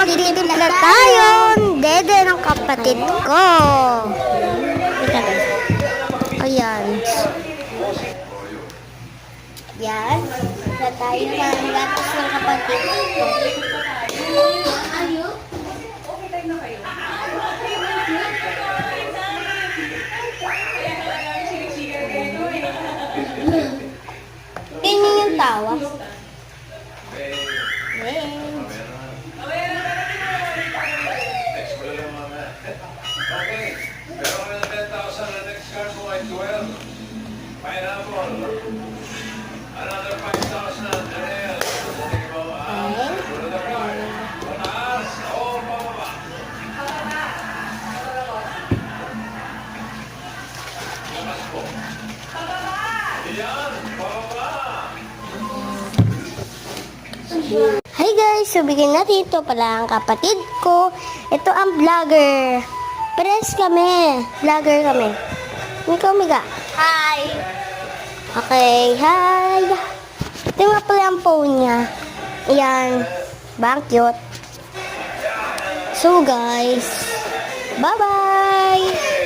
magtitimpla tayo. Dede ng kapatid ko. Ayan. Yan. Na tayo ng gatas ng kapatid ko. Ganyan yung tawa. Hi guys, so bigyan natin ito pala ang kapatid ko. Ito ang vlogger. Press kami. Vlogger kami. Ikaw, Miga. Hi. Okay, hi. Ito nga pala ang phone niya. Ayan. Bang cute. So guys, bye-bye.